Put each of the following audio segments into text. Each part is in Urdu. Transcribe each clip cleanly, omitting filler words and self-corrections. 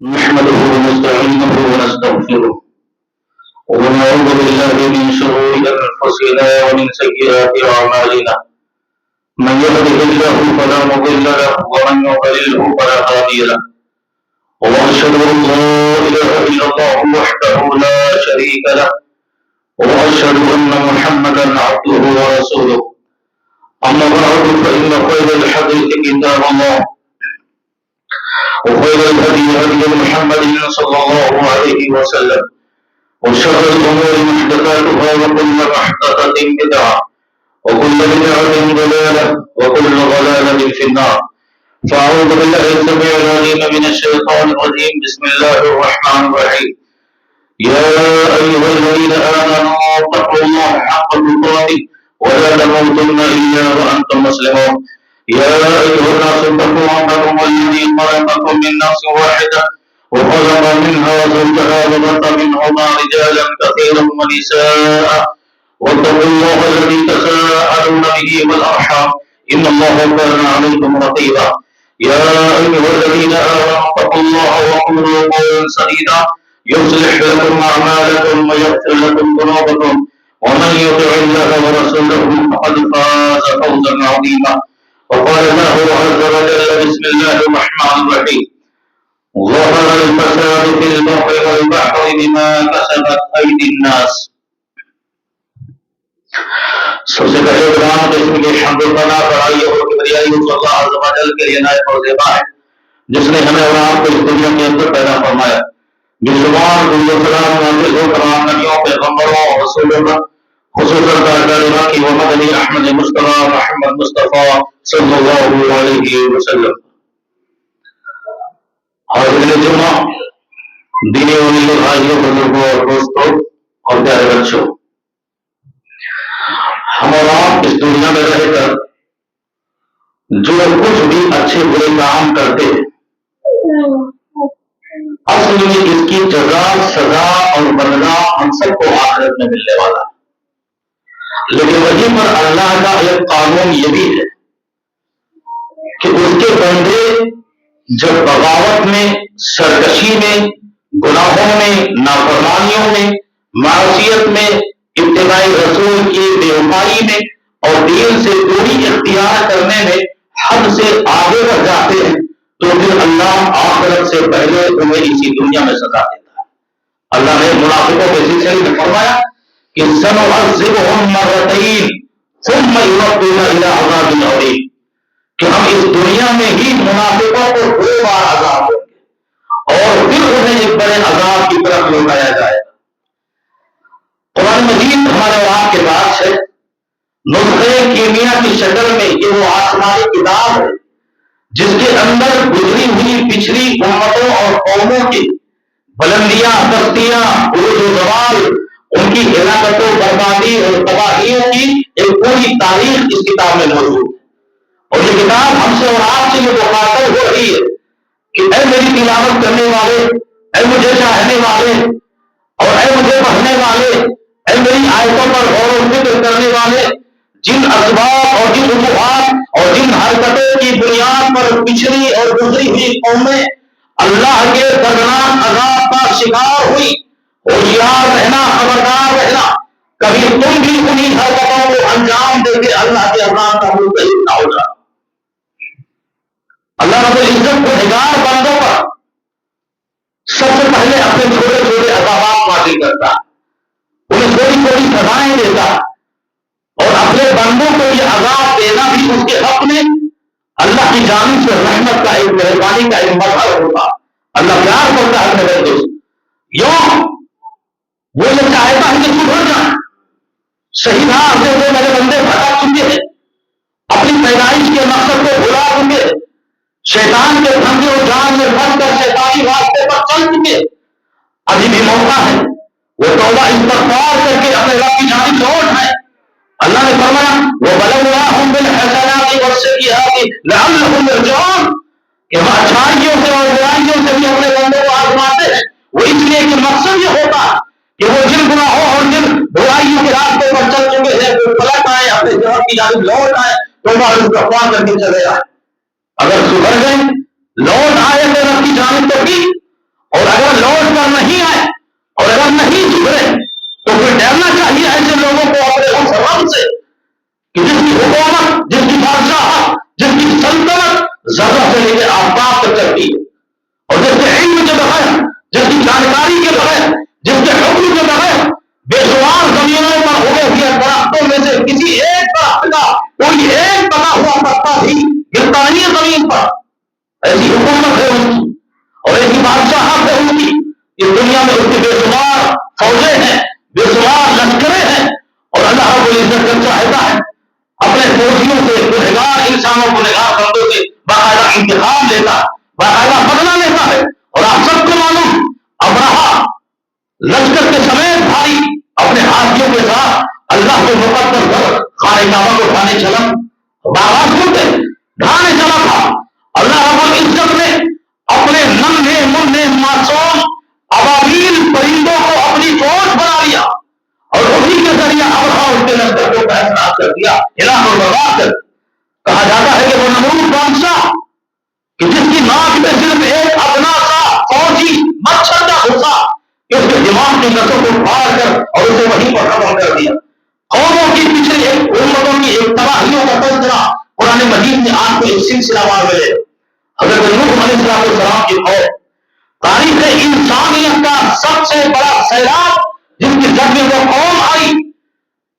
نحمده ونستعينه ونستغفره ونعوذ بالله من شرور أنفسنا ومن سيئات أعمالنا من يهده الله فلا مضل له ومن يضلله فلا هادي له وأشهد أن لا إله إلا الله وحده لا شريك له وأشهد أن محمدا عبده ورسوله أما بعد فإن خير الحديث كتاب الله وخير الهدي هدي محمد صلى الله عليه وسلم وشر الأمور محدثاتها وكل محدثة بدعة وكل بدعة ضلالة وكل ضلالة في النار فأعوذ بالله السميع العليم من الشيطان الرجيم بسم الله الرحمن الرحيم يا أيها الذين آمنوا اتقوا الله حق تقاته ولا تموتن إلا وأنتم مسلمون يا أيها الناس اتقوا ربكم الذي خلقكم من نفس واحدة وخلق منها زوجها وبث منهما رجالا كثيرا ونساء واتقوا الله الذي تساءلون به والأرحام إن الله كان عليكم رقيبا يا أيها الذين آمنوا اتقوا الله وقولوا قولا سديدا يصلح لكم أعمالكم ويغفر لكم ذنوبكم ومن يطع الله ورسوله فقد فاز فوزا عظيما وقال الله عز وجل بسم الله الرحمن الرحيم ظهر الفساد في البر والبحر بما كسبت أيدي الناس سب سے پہلے قرآن قسم کی حمد و ثنا بڑائی اور کبریائی اس اللہ عز و جل کے لیے نائب اور زیبا ہے جس نے ہمیں اور آپ کو اس دنیا کے اندر پیدا فرمایا بے شمار درود و سلام نازل ہو تمام نبیوں پیغمبروں اور رسولوں پر خصوصاً تاجدارنا کی محمد علی احمد مصطفیٰ محمد مصطفیٰ صلی اللہ علیہ وسلم. حاضرین جمعہ، دینی و ملی بھائیوں، بزرگوں اور دوستوں اور پیارے بچوں، ہم اور آپ اس دنیا میں رہ کر جو کچھ بھی اچھے برے کام کرتے ہیں اصل میں اس کی جزا سزا اور بدلہ ہم سب کو آخرت میں ملنے والا ہے. لیکن وہیں پر اللہ کا ایک قانون یہ بھی ہے کہ اس کے بندے جب بغاوت میں، سرکشی میں، گناہوں میں، نافرمانیوں میں، معصیت میں، اتباع رسول کی بے وفائی میں اور دین سے دوری اختیار کرنے میں حد سے آگے بڑھ جاتے ہیں تو پھر اللہ آخرت سے پہلے انہیں اسی دنیا میں سزا دیتا ہے. اللہ نے منافقوں کے سلسلے میں فرمایا کہ سنعذبهم مرتين ثم يردون الى عذاب عظیم، کہ ہم اس دنیا میں ہی منافقوں کو 2 بار عذاب دیں گے اور پھر انہیں ایک بڑے عذاب کی طرف لوٹایا جائے گا. قرآن مجید ہمارے وہاں کے پاس ہے، نسخے کیمیا کی شکل میں یہ وہ آسمانی کتاب ہے جس کے اندر گزری ہوئی پچھلی امتوں اور قوموں کی بلندیاں، پستیاں، عروج و زوال، ان کی ہلاکت و بربادی اور تباہیوں کی ایک پوری تاریخ اس کتاب میں موجود ہے. اور یہ کتاب ہم سے اور آپ سے یہ مخاطب ہو رہی ہے کہ اے میری تلاوت کرنے والے، اے مجھے چاہنے والے اور اے مجھے پڑھنے والے، اے میری آیتوں پر غور و فکر کرنے والے، جن اسباب اور جن وجوہات اور جن حرکتوں کی بنیاد پر پچھلی اور گزری ہوئی قومیں اللہ کے دردناک عذاب کا شکار ہوئی، ہوشیار رہنا، خبردار رہنا، کبھی تم بھی انہی حرکتوں کو انجام دے کے اللہ کے عذاب کا مستحق نہ ہو جاؤ. اللہ رب العزت کو ہزار بندوں پر سب سے پہلے اپنے چھوٹے چھوٹے عذابات نازل کرتا، انہیں تھوڑی تھوڑی سزائیں دیتا اور اپنے بندوں کو یہ عذاب دینا بھی اس کے حق میں اللہ کی جانب سے رحمت کا ایک مہربانی کا ایک مظہر ہوتا. اللہ پیار کرتا ہے میرے دوست، یوں وہ یہ چاہتا ہے کہ سدھر جائیں، صحیح راہ سے وہ میرے بندے بھٹک چکے ہیں، اپنی پیدائش کے مقصد کو بھلا چکے، شیطان کے دھندے اور جال میں پھنس کر شیطانی راستے پر چل چکے. ابھی بھی موقع ہے وہ توبہ استغفار کر کے اپنے رب کی جانب لوٹ آئے. اللہ نے فرمایا وَبَلَوْنَاهُمْ بِالْحَسَنَاتِ وَالسَّيِّئَاتِ لَعَلَّهُمْ يَرْجِعُونَ، کہ ہم اچھائیوں سے اور برائیوں سے بھی اپنے بندوں کو آزماتے ہیں. وہ اس لیے کہ مقصد یہ ہوتا ہے کہ وہ جن گناہوں اور جن برائیوں کے راستے پر چل چکے ہیں وہ پلٹ آئے، اپنے رب کی جانب لوٹ آئے، توبہ استغفار کر کے چلے آئے. اگر سدھر گئے، لوٹ آئے تو رب کی جانب تو ٹھیک، اگر لوٹ کر نہیں آئے اور اگر نہیں جھگڑے تو پھر ڈرنا چاہیے ایسے لوگوں کو اپنے اس رب سے کہ جس کی حکومت، جس کی بادشاہ، جس کی سلطنت ذرہ سے لے کے آفتاب تک چلتی ہے، اور جس کے علم کے بغیر، جس کی جانکاری کے بغیر، جس کے حکم کے بغیر بے شمار زمینوں پر اگے ہوئے درختوں میں سے کسی ایک درخت کا کوئی ایک پکا ہوا پتا بھی گرتا نہیں ہے زمین پر. ایسی حکومت ہے ان کی اور ایسی بادشاہت ہے ان کی. اس دنیا میں اس کی بے شمار فوجیں ہیں، بے شمار لشکریں ہیں، اور اللہ رب العزت جب چاہتا ہے اپنے فوجیوں سے، گنہگار انسانوں کو نگار بندوں سے باقاعدہ انتخاب لیتا، باقاعدہ بدلہ لیتا ہے. اور آپ سب کو معلوم، ابرہا لشکر کے سمیت بھائی اپنے ہاتھیوں کے ساتھ اللہ کے مقدس گھر خانہ کعبہ کو ڈھانے چلا، باغات ہوتے ڈھانے چلا تھا. اللہ رب العزت نے اپنے ننھے منھے معصوم ابابیل پرندوں کو اپنی فوج بنا لیا اور اسی کے ذریعے ابرہا اس کے لشکر کو فیصلہ کر دیا. الہ الباطل کہا جاتا ہے کہ وہ نمرود بادشاہ کہ جس کی ناک میں صرف ایک ادنا سا فوجی مچھر کا گھسا کہ اس کے دماغ کی نسوں کو پھاڑ کر اور اسے وہیں پر ختم کر دیا. قوموں کے پیچھے ایک امتوں کی ایک تباہیوں کا تذکرہ قرآن مجید میں آپ کو ایک سلسلہ وار ملے. حضرت نوح علیہ السلام کی قوم تاریخ انسانیت کا سب سے بڑا سیلاب جس کی زد میں وہ قوم آئی.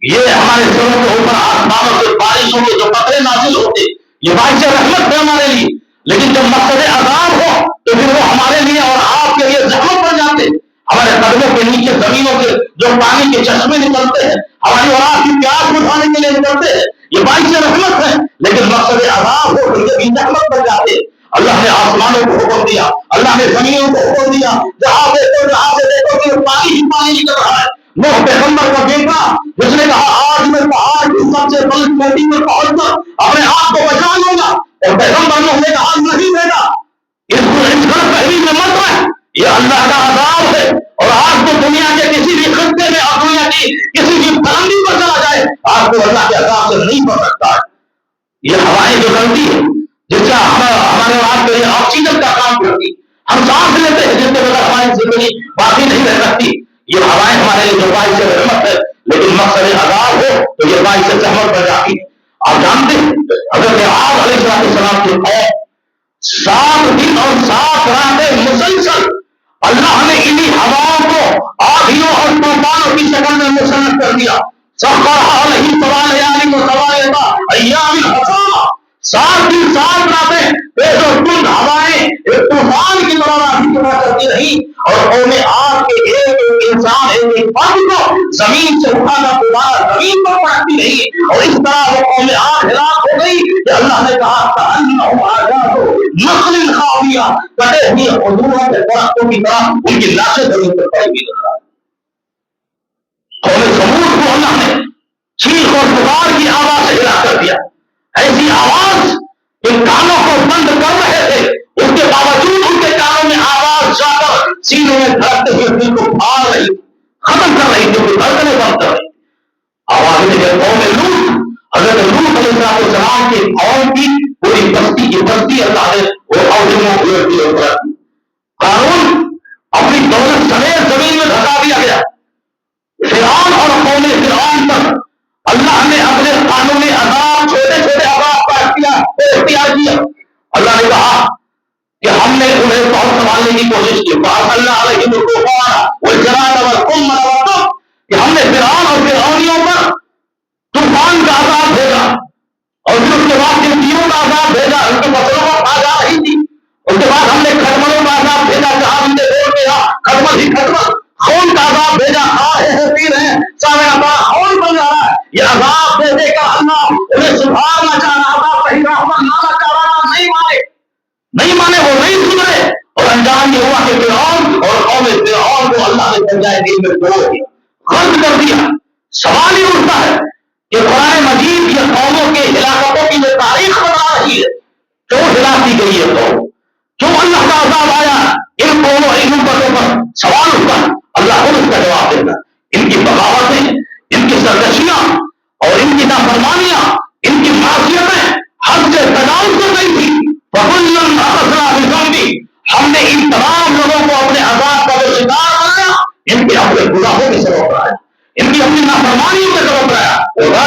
یہ ہمارے سروں کے اوپر آسمانوں سے بارشوں کے جو قطرے نازل ہوتے یہ باعث رحمت ہے ہمارے لیے، لیکن جب مقصد عذاب ہو تو پھر وہ ہمارے لیے اور آپ کے لیے زحمت بن جاتے. ہمارے قدموں کے نیچے زمینوں کے جو پانی کے چشمے نکلتے ہیں، ہماری اور آپ کی پیاس بجھانے کے لیے نکلتے ہیں، یہ باعث رحمت ہے. لیکن مقصد عذاب ہو تو یہ بھی زحمت بن جاتے. اللہ نے آسمانوں کو حکم دیا، اللہ نے زمینوں کو حکم دیا، جہاں دیکھو جہاں سے دیکھو کہ پانی ہی پانی نکل رہا ہے. نوح پیغمبر کا بیٹا جس نے کہا آج میں پہاڑ کی سب سے بلند چوٹی پر پہنچ کر اپنے آپ کو بچا لوں گا، اور پیغمبر نوح نے کہا نہیں بیٹا، اس گھر پہلی میں مت رہ، یہ اللہ کا عذاب ہے. اور آج تو دنیا کے کسی بھی خطے میں اور دنیا کی کسی بھی بلندی پر چلا جائے آج تو اللہ کے عذاب سے نہیں بچ سکتا ہے. یہ ہوائیں جو چلتی ہے جس سے ہمارے آپ کے لیے آکسیجن کا کام کرتی، ہم سانس لیتے ہیں جس کے بغیر ہماری زندگی باقی نہیں رہ سکتی. یہ ہوائیں ہمارے لیے جو باعث رحمت ہے، لیکن مقصد عذاب ہو تو یہ باعث زحمت بن جاتی. آپ جانتے ہیں حضرت عاد علیہ السلام کی قوم 7 دن اور 7 راتیں مسلسل اللہ نے انہی ہواؤں کو آندھیوں اور طوفانوں کی شکل میں مسلط کر دیا. سخرها علیہم 7 لیال و 7 ایام حسوما، 7 دن 7 راتیں تیز و تند ہوائیں ایک طوفان کی طرح راضی کرتی رہی اور قوم عاد کے ایک انسان ایک فرد کو زمین سے اٹھانا دوبارہ زمین پر پڑتی رہی. اور اس طرح وہ قوم عاد ہلاک ہو گئی کہ اللہ نے کہا کأنہم اعجاز نخل خاویہ، کٹے ہوئے کھجوروں کے درختوں کی طرح ان کی لاشیں زمین پر پڑی ہوئی نظر آئی. قوم ثمود کو اللہ نے چیخ اور پکار کی آواز سے ہلاک کر دیا. ایسی آواز ان کانوں کو بند کر رہے تھے، اس کے باوجود ان کے کانوں میں آواز جا کر سینوں میں دھڑکتے ہوئے دل کو پھاڑ رہی، ختم کر رہی تھی، دھڑکنے بند کر رہی. آواز میں قوم لوط، حضرت لوط علیہ السلام کے قوم کی پوری بستی کی بستی اللہ نے وہ اوجوں قارون اپنی دولت سمیت زمین میں دھسا دیا گیا. فرعون اور قوم فرعون پر اللہ نے اپنے قانون عذاب چھوٹے چھوٹے عذاب کا اختیار کیا. اللہ نے کہا کہ ہم نے انہیں بہت سنبھالنے کی کوشش کی، فَأَرْسَلْنَا عَلَيْهِمُ الطُّوفَانَ وَالْجَرَادَ وَالْقُمَّلَ وَالضَّفَدِعَ کہ ہم نے فرعون اور فرعونیوں پر طوفان کا عذاب بھیجا اور پھر اس کے بعد تیوں کا عذاب بھیجا، ان کی فصلوں کو کھا جا رہی تھی. اس کے بعد ہم نے کھٹملوں کا عذاب بھیجا، جہاں ہم نے روڈ پہ کھٹمل ہی کھٹمل، خون کا عذاب بھیجا، کھا رہے ہیں پی رہے ہیں، سامنے بڑا خون بن جا رہا ہے. یہ عذاب دے دے کر اللہ انہیں سدھارنا چاہ رہا تھا، صحیح رحمت لانا چاہ رہا تھا، نہیں مانے وہ نہیں سدھرے. اور انجام یہ ہوا کہ فرعون اور قوم فرعون کو اللہ نے درجۂ دل میں توڑ دیا، خرچ کر دیا. سوال یہ اٹھتا ہے کہ قرآن مجید یہ قوموں کے ہلاکتوں کی جو تاریخ بتا رہی ہے، کیوں ہلاک کی گئی ہے قوم، کیوں اللہ کا عذاب آیا ان قوموں ان امتوں پر؟ سوال اٹھتا ہے، اللہ خود اس کا جواب دیتا ہے. ان کی بغاوتیں، ان کی سرکشیاں اور ان کی نافرمانیاں، ان کی معصیتیں حد سے تجاوز کر گئی تھی. فَكُلًّا أَخَذْنَا بِذَنبِهِ، ہم نے ان تمام لوگوں کو اپنے عذاب کا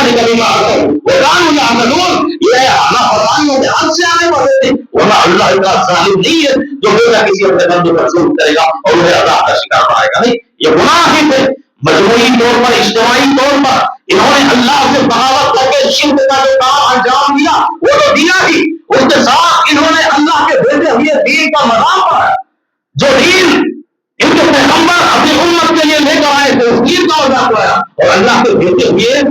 ذلك بما عصوا وكانوا يعملون، یہ نافرمانیوں میں حد سے آنے والے تھے، ورنہ اللہ کا ظالم نہیں ہے جو بیٹا کسی اپنے بندے پر ظلم کرے گا اور انہیں عذاب کا شکار بنائے گا. نہیں، یہ گناہ ہی تھے. مجموعی طور پر، اجتماعی طور پر انہوں نے اللہ سے بغاوت کر کے شرک کا جو کام انجام دیا وہ تو دیا ہی، اس کے ساتھ انہوں نے اللہ کے بھیجے ہوئے دین کا مذاق پڑھا. جو دین ان کے پیغمبر اپنی امت کے لیے لے کر آئے تھے اس دین کا مذاق اڑایا، اور اللہ کے بھیجے ہوئے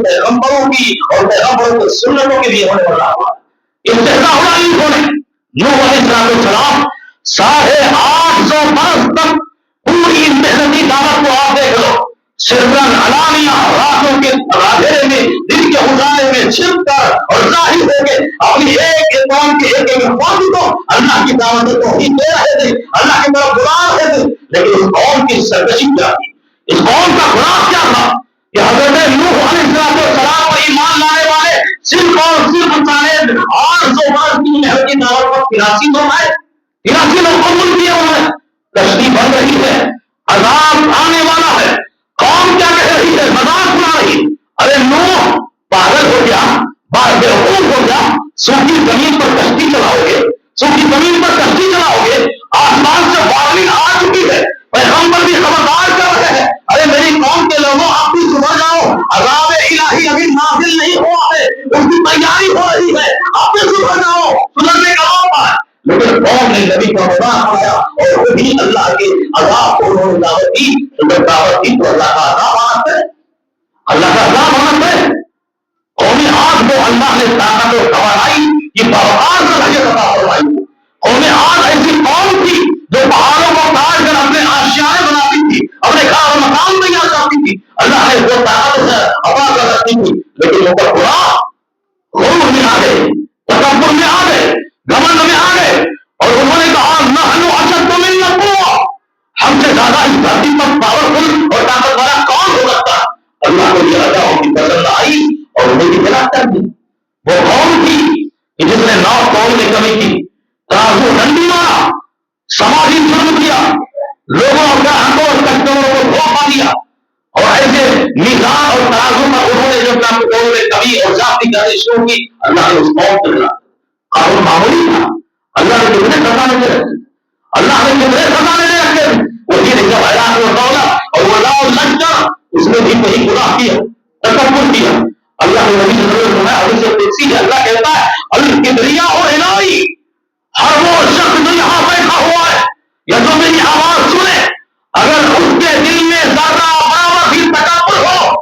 پیغمبروں کی اور پیغمبروں کی سنتوں کے لیے انہوں نے مذاق اڑایا. استحصاء اڑائی انہوں نے. نوح علیہ السلام 850 برس تک پوری محنتی دعوت کو آپ دیکھ لو، سرن علانیہ راتوں کے اندھیرے میں دن کے اجالے میں چھپ کر اور ظاہر ہو کے اپنی ایک قوم کے ایک قوم کو اللہ کی دعوت توحید دے رہے تھے، اللہ کی طرف بلا رہے تھے. لیکن اس قوم کی سرکشی کیا تھی؟ اس قوم کا گناہ کیا تھا کہ حضرت نوح علیہ السلام پر ایمان لانے والے صرف اور صرف 800 برس کی محنتی دعوت پر 83 لوگ آئے، 83 لوگ قبول کیے. انہوں نے کشتی بن رہی ہے، عذاب آنے والا ہے، قوم کیا کہہ رہی ہے، مذاق اڑا رہی. ارے نوح پاگل ہو گیا، بیوقوف ہو گیا، سوکھی زمین پر کشتی چلاؤ گے، سوکھی زمین پر کشتی چلاؤ گے، آسمان سے وارننگ آ چکی ہے، پیغمبر بھی خبردار کر رہے ہیں. ارے میری قوم کے لوگوں آپ بھی صبح جاؤ، عذاب الہی ابھی نازل نہیں ہوا ہے، اس کی تیاری ہو رہی ہے، آپ بھی صبح جاؤ، سننے کا موقع ہے. لیکن قوم نے نبی کا مذاق اڑایا اور وہی اللہ کے عذاب کو انہوں نے دعوت دی. جب دعوت دی تو اللہ کا عذاب آتا ہے، اللہ کا عذاب آتا ہے. قومی آج کو اللہ نے طاقت و توانائی کی بہار صلاحیت عطا فرمائی. قومی آج ایسی قوم تھی جو پہاڑوں کو کاٹ کر اپنے آشیانے بناتی تھی، اپنے گھر و مکان تیار کرتی تھی. اللہ نے وہ طاقت عطا کر رکھی تھی، لیکن وہ غرور میں آ گئے، تکبر میں آ گئے، گمنڈ میں آ گئے، اور انہوں نے کہا نحن اشد منا قوة، ہم سے زیادہ اس دھرتی پر پاورفل اور طاقت والا کون ہو سکتا ہے. اللہ کو یہ رجا ان کی پسند آئی اور انہیں کی خلاف کر دی. وہ قوم تھی کہ جس نے 9 قوم میں کمی کی، ترازو ڈنڈی مارا، سماجی ظلم کیا، لوگوں کا حقوں اور کسٹمروں کو دھوکہ دیا، اور ایسے میزان اور ترازو پر انہوں نے جو قوم میں کمی اور ذاتی گردش شروع کی، اللہ نے اس قوم کو ملا. قانون معمولی تھا، اللہ نے کتنے خزانے دے رکھے، اللہ نے کتنے خزانے دے رکھے. وہی نے جب حیران و دولت اور ولاء لشکر، اس نے بھی وہی گناہ کیا، تکبر کیا. اللہ نے نبی صلی اللہ علیہ وسلم حدیث قدسی ہے، اللہ کہتا ہے الکبریاء الہی، ہر وہ شخص جو یہاں بیٹھا ہوا ہے یا جو میری آواز سنے، اگر اس کے دل میں ذرہ برابر بھی تکبر ہو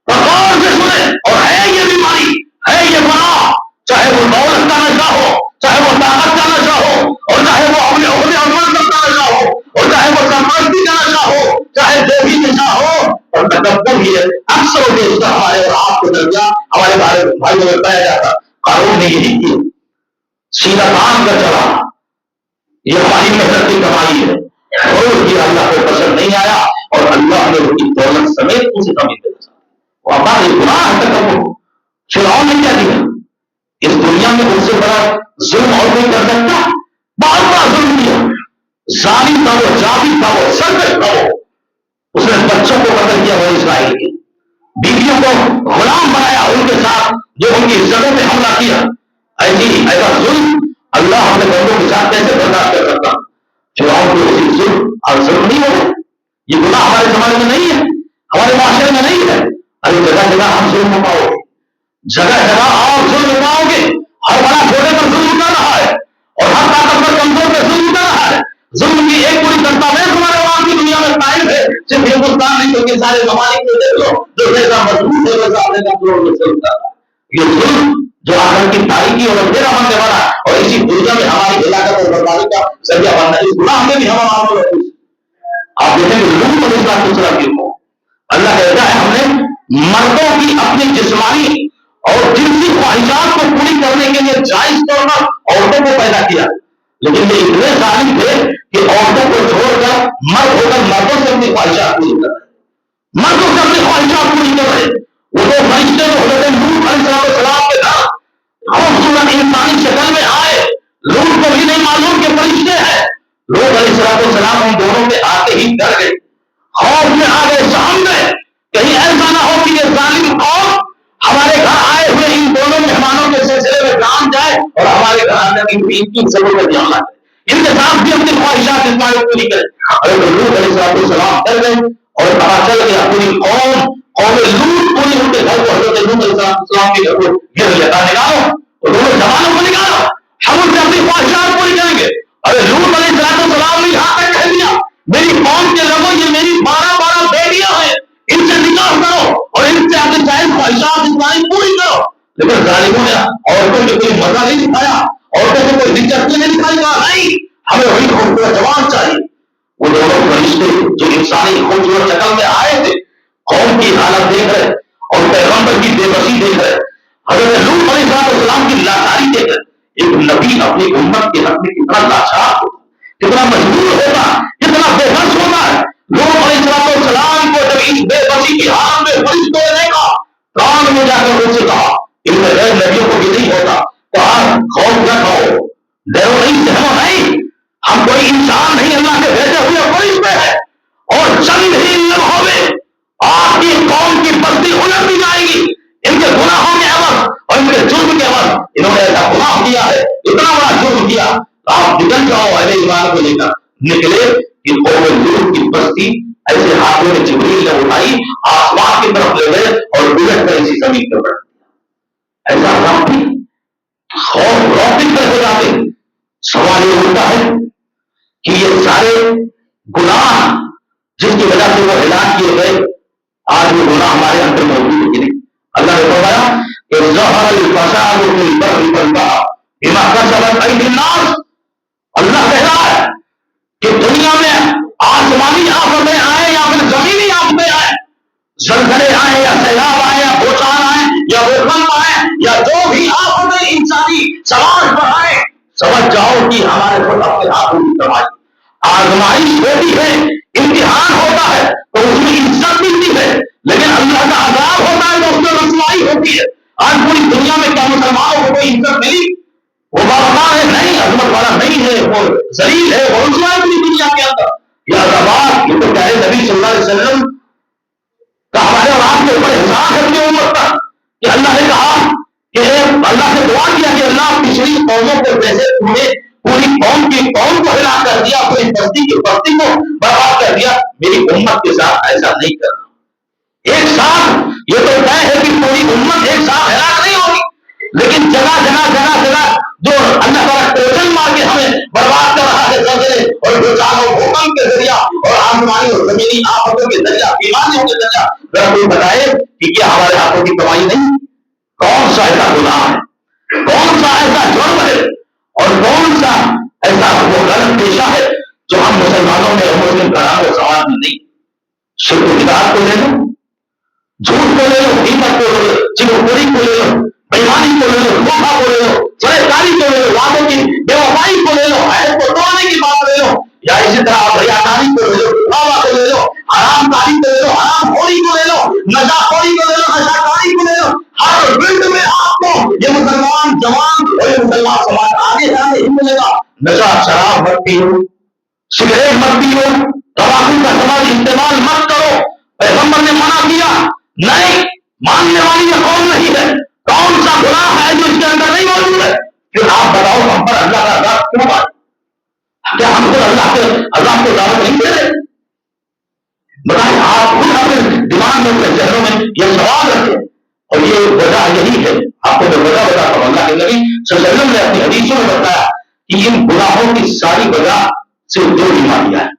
تو غور سے سنے. اور ہے یہ بیماری، ہے یہ گناہ، چاہے وہ دولت کا نشہ ہو، چاہے وہ طاقت کا نشہ ہو، اور چاہے وہ اپنے عہدے عمل کا نشہ ہو، اور چاہے وہ سرپرستی کا نشہ ہو، چاہے جو بھی نشہ ہو، اور تکبر ہی ہے. اکثر بیشتر ہمارے اور آپ کے درمیان ہمارے بھائیوں میں پایا جاتا. قانون نے یہی کیا، سیدھا کام کا چلا، یہ ہماری محنت کی کمائی ہے، اور یہ اللہ کو پسند نہیں آیا اور اللہ نے ان کی دولت سمیت اسے زمین دے دیا. وہ ہمارے گناہ تکبر. فرعون نے کیا دیا؟ اس دنیا میں ان سے بڑا ظلم اور نہیں کر سکتا، بہت بڑا ظلم کیا. ظالم تھا وہ، جابر تھا وہ، سرکش تھا وہ. اس نے بچوں کو قتل کیا وہ اسرائیل کے، بیویوں کو غلام بنایا ان کے ساتھ جو ان کی عزتوں پہ حملہ کیا. ایسا ظلم اللہ اپنے بندوں کے ساتھ کیسے برداشت کر سکتا؟ فرعون کو اسی ظلم اور ظلم نہیں ہو. یہ گناہ ہمارے سماج میں نہیں ہے، ہمارے معاشرے میں نہیں ہے. ارے جگہ جگہ ہم ظلم پاؤ گے، جگہ جگہ آپ ظلم پاؤ گے. ہر بڑا چھوٹے پر ظلم کر رہا ہے اور ہر طاقت پر کمزور پہ ظلم کر رہا ہے. ظلم کی ایک پوری دستاویز ہمارے وہاں کی دنیا میں قائم ہے. صرف ہندوستان نہیں بلکہ سارے ممالک میں دیکھ لو، جو جیسا مضبوط ہے ویسا اپنے کمزور میں ظلم کر رہا ہے. یہ ظلم جو آخر کی تاریخی اور اندھیرا بننے والا اور اسی دنیا میں ہماری ہلاکت اور بربادی کا ذریعہ بننا، اس گناہ میں بھی ہمارا معاملہ ہے. آپ دیکھیں گے لوگ اور اس کا دوسرا کیوں ہو. اللہ کہتا ہے ہم نے مردوں کی اپنی جسمانی اور جنسی خواہشات کو پوری کرنے کے لیے جائز طور پر عورتوں کو پیدا کیا، لیکن یہ اتنے ظالم تھے کہ عورتوں کو چھوڑ کر مرد ہو کر مردوں سے اپنی خواہشات پوری کر رہے، مردوں سے اپنی خواہشات پوری کر رہے. وہ تو فرشتے جو حضرت لوط علیہ السلام کے گھر خوبصورت انسانی شکل میں آئے، لوط کو بھی نہیں معلوم کہ فرشتے ہیں. لوط علیہ السلام ان دونوں کے آتے ہی ڈر گئے، خوف میں آ گئے، سامنے کہیں ایسا نہ ہو کہ یہ ظالم قوم کی ان کی ضرورت نہیں آنا ہے، ان کے ساتھ بھی اپنی خواہشات اس بارے پوری کریں. اگر لوط علیہ السلام ڈر گئے اور پتا چل گیا پوری قوم لوط پوری ان کے گھر کو حضرت لوط علیہ السلام کے گھر کو گھر لیتا، نکالو دونوں جوانوں کو نکالو، ہم ان سے اپنی خواہشات پوری کریں گے. اگر لوط علیہ السلام نے یہاں تک کہہ دیا میری قوم کے لوگوں یہ میری 12 بیٹیاں ہیں، ان سے نکاح کرو اور ان سے اپنی جائز خواہشات اسلامی پوری کرو، لیکن ظالموں نے عورتوں کو کوئی مزہ نہیں دکھایا، عورتوں کو کوئی دلچسپی نہیں دکھائی. کہا نہیں، ہمیں وہی خوبصورت جوان چاہیے. وہ دونوں فرشتے جو انسانی خوبصورت شکل میں آئے تھے، قوم کی حالت دیکھ رہے اور پیغمبر کی بے بسی دیکھ رہے، حضرت لوط علیہ السلام کی لاچاری دیکھ رہے. ایک نبی اپنی امت کے حق میں کتنا لاچار ہوتا، کتنا مجبور ہوتا، کتنا بے بس ہوتا ہے. لوط علیہ السلام کو جب اس بے بسی کی حالت میں فرشتوں نے دیکھا، کان میں جا کر ان سے کہا، ان میں غیر نبیوں کو بھی نہیں ہوتا، کہا خوف نہ کھاؤ، ڈرو نہیں، سہمو نہیں، ہم کوئی انسان نہیں، اللہ کے بھیجے ہوئے فرشتے ہیں، اور چند ہی لمحوں میں آپ کی قوم کی بستی الٹ بھی جائے گی. ان کے گناہوں کے عوض اور ان کے جرم کے عوض انہوں نے ایسا گناہ کیا ہے، اتنا بڑا جرم کیا، آپ نکل جاؤ. اہل ایمان کو لے کر نکلے کہ قوم لوط کی بستی ایسے ہاتھوں میں جبریل نے اٹھائی، آسمان کی طرف لے گئے اور الٹ کر اسی زمین پر رکھ دیا. ایسا کام بھی خوف روک کر ہو جاتے. سوال یہ ہوتا ہے کہ یہ سارے گناہ جس کی وجہ سے وہ ہلاک کیے گئے، آج وہ گناہ ہمارے اندر موجود ہے کہ نہیں؟ اللہ نے فرمایا کہ ظہر الفساد فی البر والبحر بما کسبت ایدی الناس. اللہ کہہ رہا ہے کہ دنیا میں آسمانی آفتیں آئے یا پھر زمینی آفتیں آئے، زلزلے آئے یا سیلاب آئے یا بھوچال آئے یا بھوکمپ آئے یا جو بھی آفتیں انسانی سماج پر آئے، سمجھ جاؤ کہ ہمارے خود اپنے ہاتھوں کی کمائی. آزمائش ہوتی ہے، امتحان ہوتا ہے تو اس میں عزت ملتی ہے، لیکن اللہ کا عذاب ہوتا ہے تو اس میں رسوائی ہوتی ہے. آج پوری دنیا میں کیا مسلمانوں کو کوئی عزت ملی؟ وہ باوقار ہے نہیں، عظمت والا نہیں ہے، وہ ذلیل ہے، وہ رسوا ہے پوری دنیا کے اندر. یہ عذابات یہ تو پیارے نبی صلی اللہ علیہ وسلم کا ہمارے اور آپ کے اوپر احسان ہے اپنی امت کا کہ اللہ نے کہا کہ اللہ سے دعا کیا کہ اللہ پچھلی قوموں کو جیسے تم نے پوری قوم کو ہلاک کر دیا، پوری بستی کو برباد کر دیا، میری امت کے ساتھ ایسا نہیں کرنا. ایک ساتھ یہ تو طے ہے کہ پوری امت ایک ساتھ ہلاک نہیں ہوگی، لیکن جگہ جو اللہ تعالیٰ ٹوٹل مار کے ہمیں برباد کر رہا ہے، زلزلے اور بھوچالوں بھوکمپ کے ذریعہ اور آسمانی اور زمینی آفتوں کے ذریعہ، بیماریوں کے ذریعہ، ذرا کوئی بتائے کہ کیا ہمارے ہاتھوں کی کمائی نہیں؟ کون سا ایسا گناہ ہے، کون سا ایسا جرم ہے اور کون سا ایسا وہ غلط پیشہ ہے جو ہم مسلمانوں میں اور مسلم گھرانوں سماج میں نہیں؟ شرک و بدعت کو لے لو، جھوٹ کو لے لو، غیبت کو لے لو، چغلخوری کو لے لو، بےایمانی کو لے لو، دھوکہ کو لے لو، سرکاری کو لے لو، وعدوں کی بے وفائی کو لے لو، عہد کو توڑنے کی بات لے لو، یا اسی طرح ریاکاری کو لے لو، دکھاوا کو لے لو، حرام کاری کو لے لو، حرام خوری کو لے لو، نشہ خوری کو لے لو، نشہ کاری کو لے لو. ہر فیلڈ میں آپ کو یہ مسلمان جوان اور یہ مسلمان سماج آگے جانے ہی ملے گا. نشہ شراب مت پیو، سگریٹ مت پیو، تمباکو کا سماج استعمال مت کرو. پیغمبر نے منع کیا، نہیں ماننے والی یہ قوم نہیں ہے. کون سا گناہ ہے جو اس کے اندر نہیں موجود ہے؟ پھر آپ بتاؤ ہم پر اللہ کا عذاب کیوں آئے؟ کیا ہم کو اللہ کو دعوت نہیں دے رہے؟ بتائیں آپ خود اپنے دماغ میں اپنے ذہنوں میں یہ سوال رکھیں. اور یہ وجہ یہی ہے، آپ کو میں وجہ بتاتا ہوں. اللہ کے نبی صلی اللہ علیہ وسلم نے اپنی حدیثوں میں بتایا کہ ان گناہوں کی ساری وجہ صرف 2 بیماریاں ہیں.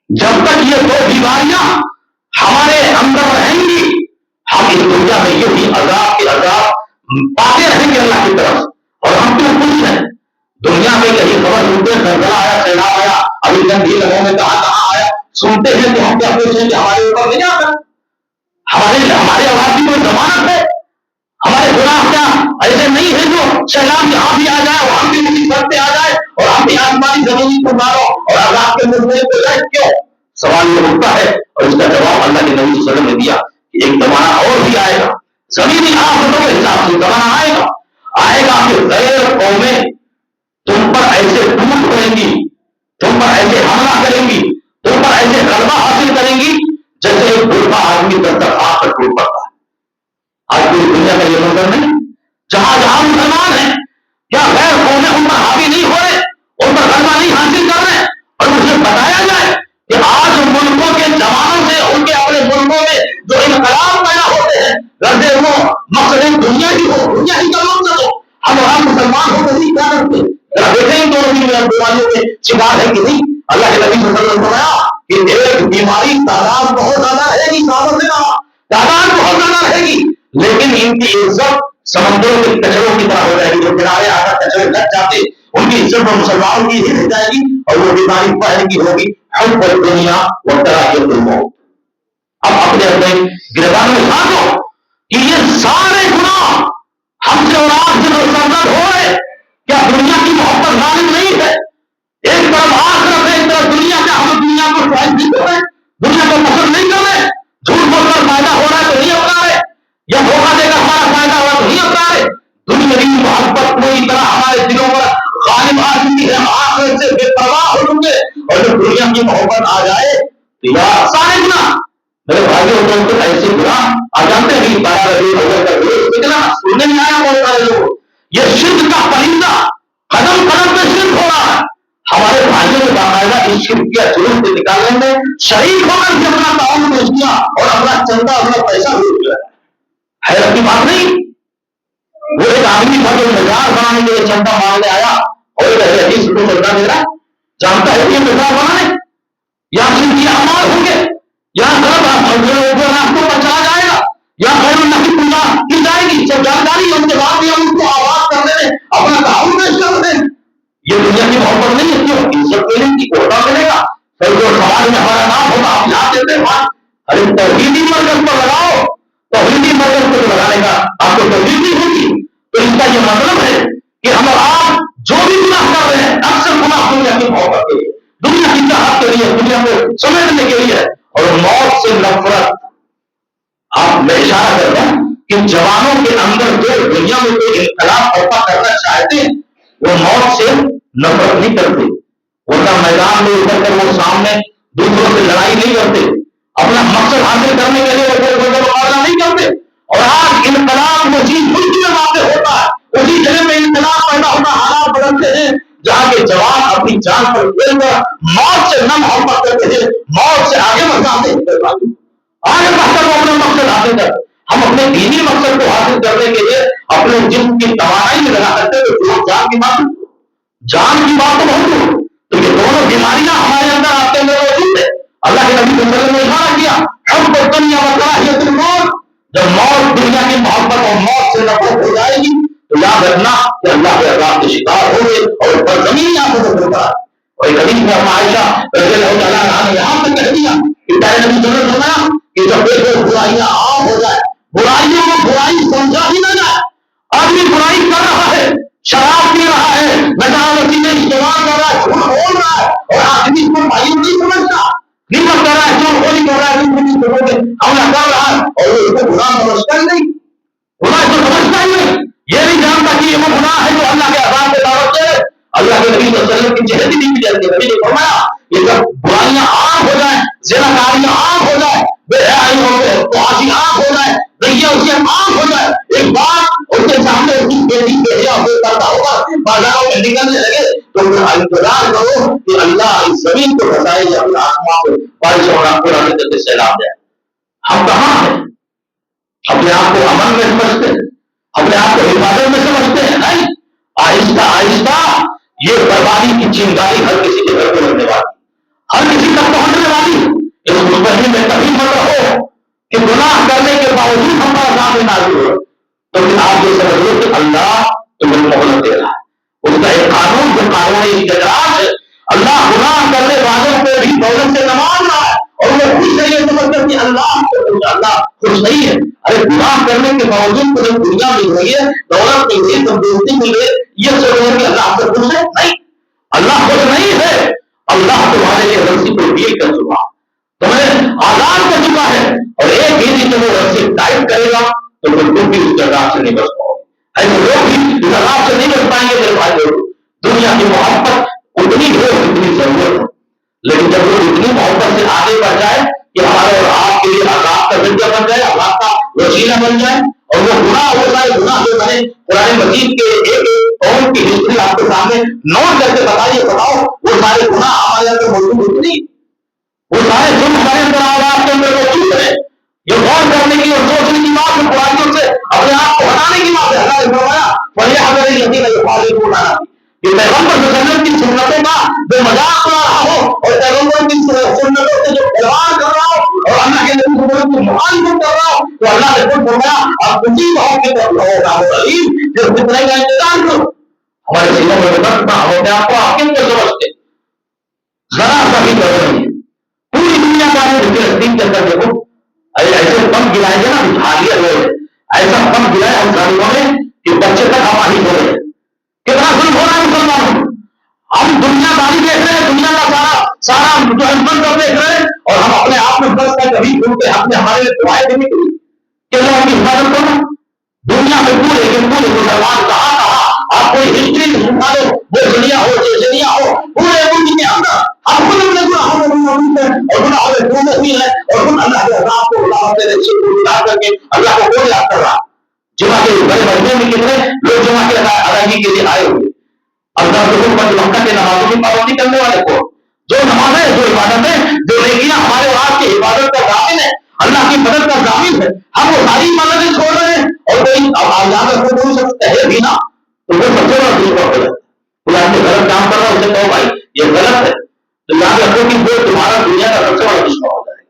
جب تک یہ 2 بیماریاں ہمارے اندر رہیں گی، ہم اس دنیا میں یہی عذاب کے عذاب پاتے رہیں گے اللہ کی طرف. اور ہم کیوں خوش ہیں؟ دنیا میں کہیں خبر سنتے ہیں زلزلہ آیا، سیلاب آیا، ابھی جنگی لگوں میں کہاں آیا، سنتے ہیں تو ہم کیا خوش ہیں کہ ہمارے اوپر نہیں آتا؟ ہمارے آواز کی کوئی ضمانت ہے؟ ہمارے گناہ کیا ایسے نہیں ہے جو سیلاب یہاں بھی آ جائے اور ہم بھی کسی سر پہ آ جائے اور ہم بھی آسمانی زمین کو مارو اور عذاب کے مزے کو جائے؟ کیوں؟ سوال یہ اٹھتا ہے اور اس کا جواب اللہ کے نبی صلی اللہ علیہ وسلم نے دیا کہ ایک زمانہ اور بھی آئے گا، زمینی آفتوں کے حساب سے زمانہ آئے گا کہ غیر قومیں تم پر ایسے ٹوٹ پڑیں گی، تم پر ایسے حملہ کریں گی، تم پر ایسے غلبہ حاصل کریں گی جیسے ایک بوڑھا آدمی دسترخوان پر ٹوٹ پڑتا ہے. آج پوری دنیا کا یہ منظر نہیں، جہاں مسلمان ہیں کیا غیر قومیں دنیا ہی ہو, دنیا ہی کا مقصد ہو. ہم مسلمان ہو تو نہیں کیا کرتے, دیکھیں ان دونوں بیماریوں کے شکار ہے کہ نہیں. اللہ کے نبی صلی اللہ علیہ وسلم نے فرمایا کہ ایک بیماری تعداد بہت زیادہ رہے گی, تعداد بہت زیادہ رہے گی, لیکن ان کی عزت سمندروں کے کچروں کی طرح ہو جائے گی. جو کنارے آ کر کچرے لگ جاتے, ان کی عزت اور مسلمانوں کی ہی رہ جائے گی, اور وہ بیماری پہلے کی ہوگی حب الدنیا وکراہیت الموت. اب اپنے اپنے گرفتار میں ساتھو کہ یہ سارے گناہ ہم سے اور آپ سے سرزد ہو رہے, کیا دنیا کی محبت غالب نہیں ہے؟ ایک طرف آخرت ہے, ایک طرف دنیا کا. ہم دنیا کو فائد نہیں کر رہے, دنیا کو پسند نہیں کر رہے, جھوٹ بول کر فائدہ ہو رہا ہے تو نہیں اپنا رہے, یا دھوکہ دے کر ہمارا فائدہ ہوا تو نہیں اپنا رہے. دنیا کی محبت پوری طرح ہمارے دلوں پر غالب آ چکی ہے, ہم آخرت سے بے پرواہ ہو چکے, اور جب دنیا کی محبت آ جائے تو یار سارے گناہ میرے بھائیوں دوستوں ایسے گناہ آپ جانتے ہیں کہ 12 ربیع الاول کا روز کتنا سننے میں آیا بہت سارے لوگ, یہ شرک کا پرندہ قدم قدم پہ شرک ہو رہا ہے. ہمارے بھائیوں نے باقاعدہ اس شرک کے جلوس سے نکالنے میں شریک ہو کر کے اپنا تعاون پیش کیا, اور اپنا چندہ اپنا پیسہ بھی دیا. حیرت کی بات نہیں, وہ ایک آدمی تھا جو مزار بنانے کے لیے چندہ مانگنے آیا, اور ایک حدیث کو چندہ دے رہا, جانتا ہے کہ یہ مزار بنانے یا شرک کے اعمال ہوں گے, یا غلط راستوں پر چلا جائے گا, یا غیر اللہ کی پوجا کی جائے گی. جب جانکاری ان کے بعد بھی ہم ان کو آباد کرنے میں اپنا تعاون پیش کرتے ہیں. یہ دنیا کی محبت نہیں ہے, کیوں عزت ملے گی, کوٹا ملے گا, پھر جو سماج میں ہمارا نام ہوگا ہم یاد دیتے ہیں. ارے توحیدی مرکز پر لگاؤ, توحیدی مرکز پر لگانے کا آپ کو توحید نہیں ہوگی, تو اس کا یہ مطلب ہے کہ ہم اور آپ جو بھی گناہ کر رہے ہیں اکثر گناہ دنیا کی محبت کے لیے, دنیا کی چاہت کے لیے, دنیا کو سمیٹنے کے لیے, اور موت سے نفرت. آپ میں اشارہ کر رہا ہوں کہ جوانوں کے اندر جو دنیا میں کوئی انقلاب برپا کرنا چاہتے ہیں وہ موت سے نفرت نہیں کرتے, ورنہ میدان میں اتر کر وہ سامنے دوسروں سے لڑائی نہیں کرتے, اپنا مقصد حاصل کرنے کے لیے وہ مقابلہ نہیں کرتے. اور آج انقلاب اسی ملک میں واقع ہوتا ہے, اسی جگہ میں انقلاب پیدا ہوتا, حالات بدلتے ہیں جہاں کے جوان اپنی جان پر کھیل کر موت سے نہ محبت کرتے ہیں, موت سے آگے بڑھاتے ہیں, آگے بڑھ کر وہ اپنا مقصد حاصل کر. ہم اپنے دینی مقصد کو حاصل کرنے کے لیے اپنے جسم کی توانائی میں لگا کرتے ہیں, جان کی بات تو بہت ہو. تو یہ دونوں بیماریاں ہمارے اندر آپ کے اندر موجود ہے. اللہ کے نبی صلی اللہ علیہ وسلم نے اشارہ کیا حب الدنیا وکراہیت الموت, جب موت دنیا کی محبت اور موت سے نفرت ہو جائے گی تو یاد رکھنا کہ اللہ کے عذاب کے شکار ہوں گے, اور اوپر زمین آپ کو ہوگا. اور ایک حدیث میں عائشہ رضی اللہ تعالیٰ عنہا نے یہاں تک کہہ دیا کہ پیارے نبی صلی اللہ علیہ وسلم نے فرمایا کہ جب دیکھو برائیاں عام ہو جائے, برائیوں کو برائی سمجھا ہی نہ جائے, آدمی برائی کر رہا ہے, شراب پی رہا ہے, نشہ میں استعمال کر رہا ہے, جھوٹ بول رہا ہے, اور آدمی کو بھائی نہیں سمجھتا, غیبت کر رہا ہے, چور چوری کر رہا ہے, حملہ کر رہا ہے, اور وہ اس کو گناہ سمجھتا ہی نہیں, گناہ کو سمجھتا ہی نہیں, یہ نہیں جانتا کہ یہ وہ گناہ ہے جو اللہ کے عذاب سے دعوت دے. اللہ کے نبی صلی اللہ علیہ وسلم کی جہتی نہیں کی جاتی. نبی نے فرمایا یہ جب برائیاں عام ہو جائیں, زناکاریاں عام ہو جائے, بے حیائی ہو جائے, توازی عام ہو جائے, دنیا اس سے عام ہو جائے, ایک بات اس کے سامنے اس کی بیٹی بہیا ہو کرتا ہوگا, بازاروں میں نکلنے لگے تو انتظار کرو کہ اللہ اس زمین کو بسائے یا اللہ آسمان کو بارش اور قرآن کے سیلاب جائے. ہم کہاں ہیں؟ اپنے آپ کو امن میں سمجھتے ہیں, اپنے آپ کو حفاظت میں سمجھتے ہیں. نہیں, آہستہ آہستہ یہ بربادی کی چنگاری ہر کسی کے گھر کو لگنے والی, ہر کسی تک پہنچنے والی. اس مستقبل میں کبھی مت ہو کہ گناہ کرنے کے باوجود ہمارا سامنے نازل ہو, تو پھر آپ یہ سمجھ لو کہ اللہ تمہیں مہلت دے رہا ہے. اس کا ایک قانون جو قانون استدراج ہے, اللہ گناہ کرنے والوں کو بھی دولت سے نواز رہا ہے, اور وہ خوش ہے یہ سمجھ کر کہ اللہ خوش نہیں ہے. ارے گناہ کرنے کے باوجود کو جب دنیا مل رہی ہے, دولت مل رہی ہے, تندرستی مل رہی ہے, یہ سوچ رہے کہ اللہ سے خوش ہے. نہیں, اللہ خوش نہیں ہے. اللہ تمہارے لیے رسی کو ڈیل کر چکا, تمہیں آزاد کر چکا ہے, اور ایک ہی دن وہ رسی ٹائٹ کرے گا تو پھر تم بھی اس عذاب سے نہیں بچ پاؤ گے. ایسے لوگ بھی اس عذاب سے نہیں بچ پائیں گے. میرے بھائی لوگ, دنیا کی محبت اتنی ہو جتنی ضرورت ہے, لیکن جب وہ اتنی محبت سے آگے بڑھ جائے کہ ہمارے اور آپ کے لیے عذاب کا ذریعہ بن جائے, عذاب کا وسیلہ بن جائے, اور وہ گناہ وہ سارے گناہ جو میں نے قرآن مجید کے ایک قوم کی ہسٹری آپ کے سامنے نوٹ کر کے بتاؤ, وہ سارے گناہ ہمارے اندر موجود ہوتی, وہ سارے جرم ہمارے اندر آپ کے اندر موجود ہے. یہ غور کرنے کی اور سوچنے کی بات ہے, قرآن سے اپنے آپ کو ہٹانے کی اللہ نے فرمایا فَلْيَحْذَرِ الَّذِينَ يُخَالِفُونَ عَنْ أَمْرِهِ کہ پیغمبر صلی اللہ علیہ وسلم کی سنتوں کا جو مذاق اڑا رہا ہو اور پیغمبر کی سنتوں سے جو کھلواڑ کر رہا ہو اور اللہ کے نبی صلی اللہ علیہ وسلم کی مخالفت کر رہا ہو تو اللہ نے خود فرمایا اب اسی بہت کی طرف رہو راہ علیم جو فتنے کا انتظار کرو. ہمارے سینوں میں درد نہ ہو کہ آپ کو حاکم کو سمجھتے ذرا سا بھی ڈر نہیں ہے. پوری دنیا کا فلسطین کے اندر دیکھو ایسے پم گرائے گا نا حالیہ لوگ ایسا پم گرائے ہم ظالموں نے کہ بچے تک ہماری ہو رہے ہیں. کتنا ظلم ہو رہا ہے مسلمانوں. ہم دنیا داری دیکھ رہے ہیں, دنیا کا سارا جو ہے منظر دیکھ رہے ہیں اور ہم اپنے آپ میں بس کا کبھی گھومتے حق میں ہمارے لیے دعائیں دینے کے لیے کہ لوگوں کی حفاظت کرنا. دنیا میں پورے کے پورے مسلمان کہاں کہاں آپ کوئی ہسٹری سنا دو بوسنیا ہو چیچنیا ہو پورے ملک کے اندر ہم خود اپنے گناہوں میں موجود ہیں اور گناہوں میں ڈوبے ہوئے ہیں اور خود اللہ کے عذاب کو اللہ کے رسول کو یاد کر کے اللہ کو کون یاد کر رہا. جمعہ کے بڑے مجمع میں کتنے لوگ جمعہ کی ادائیگی کے لیے آئے ہوئے. اللہ کے حکم وقت کے نمازوں کی پابندی کرنے والے کو جو نمازیں جو عبادتیں جو نیکیاں ہمارے اور آپ کی عبادت کا ضامن ہے اللہ کی مدد کا ضامن ہے ہم وہ ساری عبادتیں چھوڑ رہے ہیں اور کوئی یاد رکھو کوئی شخص کہے بھی نہ تو وہ سب سے بڑا دل کو غلط ہے. کوئی آپ نے غلط کام کر رہا ہے اسے کہو بھائی یہ غلط ہے تو یاد رکھو کہ وہ تمہارا دنیا کا سب سے بڑا دشمن ہو جائے.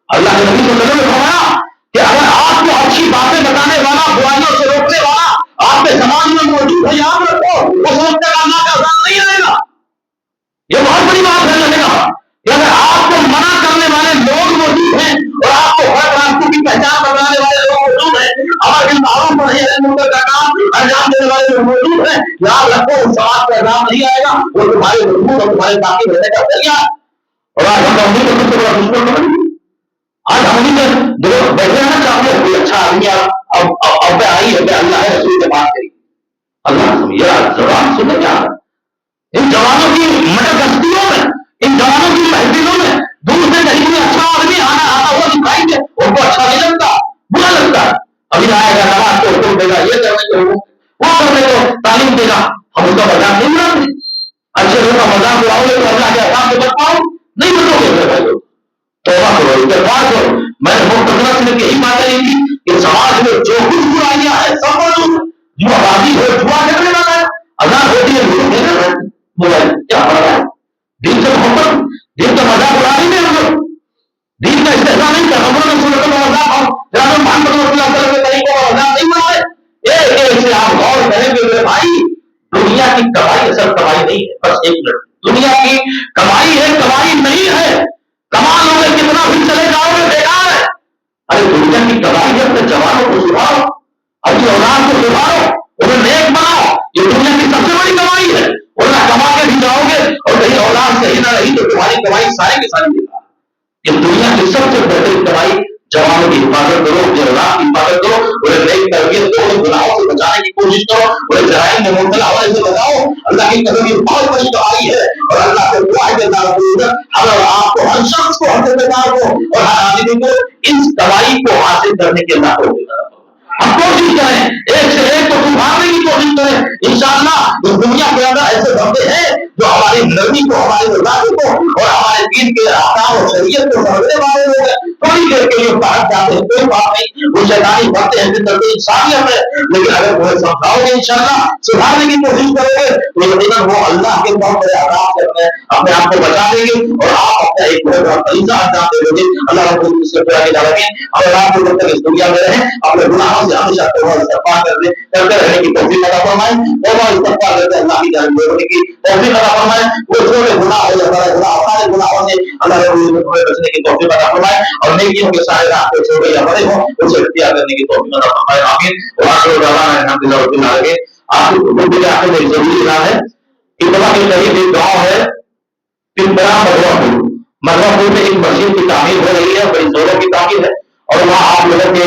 اللہ کے نبی صلی اللہ علیہ وسلم نے فرمایا کہ اگر آپ کو اچھی باتیں بتانے والا برائیوں سے روکنے والا آپ کے سماج میں موجود ہے یاد رکھو اس وقت تک اللہ کا عذاب نہیں آئے گا. یہ بہت بڑی بات ہے. لگے گا کہ اگر آپ کو منع کرنے والے لوگ موجود ہیں اور آپ کو ہر راستوں کی پہچان بتانے والے لوگ موجود ہیں امر بالمعروف اور نہی عن المنکر کا کام انجام دینے والے لوگ موجود ہیں یاد رکھو اس سماج کا عذاب نہیں آئے گا وہ تمہارے مضبوط اور تمہارے باقی رہنے کا ذریعہ. اور آج ہم امید کو سب سے بڑا دشمن بنے آج ہم میں بیٹھے ہیں نا چاہتے ہیں کوئی اچھا آدمی اب آئی ہے اللہ ہے رسول سے بات کری اللہ یہ زبان سنے کیا ان جوانوں کی مٹک ہستیوں میں ان جوانوں کی محفلوں میں دور سے کہیں کوئی اچھا آدمی آتا ہوا دکھائی دے ان کو اچھا نہیں لگتا برا لگتا ہے. ابھی آئے گا نماز کو حکم دے گا یہ کرنے کو وہ کرنے کو تعلیم دے گا ہم اس کا مذاق نہیں اڑاتے. اچھے لوگ کا مذاق اڑاؤ گے تو اللہ کے عذاب سے بچ پاؤ نہیں بچو گے میرے بھائی. توبہ کرو استغفار کرو. میں نے مختصر سے یہی باتیں لی تھی کہ سماج میں جو کچھ برائیاں ہیں سب موجود جو آبادی ہو جوا کرنے والا ہے آزاد ہوتی ہے لوگ دینے رہے برائی کیا فرق ہے. دین سے محبت دین کا مذاق اڑا نہیں دے لوگ دین کا استحصال نہیں کر ہم نے سنتوں کا مذاق ہم جناب محمد صلی اللہ علیہ وسلم کے طریقوں کا مذاق نہیں بنائے. ایک ایک سے آپ غور کریں کہ میرے بھائی دنیا کی کمائی اصل کمائی نہیں ہے. بس ایک منٹ دنیا کی کمائی ہے کمائی نہیں ہے. کما لو گے کتنا بھی چلے جاؤ گے بیکار ہے. ارے دنیا کی کمائی ہے اپنے جوانوں کو سدھارو اپنی اولاد کو سدھارو انہیں نیک بناؤ یہ دنیا کی سب سے بڑی کمائی ہے. ورنہ کما کے بھی جاؤ گے اور کہیں اولاد صحیح نہ رہی تو تمہاری کمائی سارے کی ساری بیکار. یہ دنیا کی سب سے بہترین کمائی جوانوں کی حفاظت کرو اپنی اولاد کی حفاظت کرو انہیں نیک تربیت دو انہیں گناہوں سے بچانے کی کوشش کرو انہیں جرائم میں مبتلا ہونے سے بچاؤ. اللہ کی قدر یہ بہت بڑی کمائی ہے اور اللہ سے دعا ہے کہ اگر آپ کو ہر شخص کو ہر ذمہ دار کو اور ہر آدمی کو اس کمائی کو حاصل کرنے کے اللہ کو ہم کوشش کریں ایک سے ایک کو سنبھالنے کی کوشش کریں. انشاءاللہ اس دنیا کے اندر ایسے بندے ہیں جو ہماری نبی کو ہماری رضائی کو اور ہمارے دین کے احکام اور شریعت کو سمجھنے والے لوگ ہیں. تھوڑی دیر کے لیے باہر جاتے ہیں کوئی بات نہیں وہ شیطانی باتیں ہیں زندگی انسانیت ہے لیکن اگر وہ سمجھاؤ گے انشاءاللہ سدھارنے کی کوشش کرو گے تو یقیناً وہ اللہ کے بہت بڑے عذاب سے اپنے آپ کو بچا دیں گے اور آپ اپنا ایک بہت بڑا فریضہ انجام دے گے. اللہ رب العالمین اور آپ کو جب تک اس دنیا میں رہیں اپنے گناہوں سے ہمیشہ توبہ استغفار کرتے رہنے کی توفیق عطا فرمائے. توبہ استغفار کرتے اللہ کی جانب ہونے کی توفیق عطا فرمائے. وہ چھوٹے گناہ ہو یا بڑے گناہ سارے گناہوں سے اللہ رب العالمین بچنے کی توفیق عطا فرمائے اور نیکیوں کے سارے راستے چھوٹے یا بڑے ہوں اسے اختیار کرنے کی توفیق عطا فرمائے. آمین. وآخر دعوانا الحمدللہ رب العالمین. آپ کو گفتگو کے آخر میں ایک ضروری اعلان ہے. اتنا کے قریب ایک گاؤں ہے پنپرا مروا پور میں ایک مسجد کی تعمیر ہو رہی ہے بڑی زوروں کی تعمیر ہے اور وہاں آپ لوگوں کے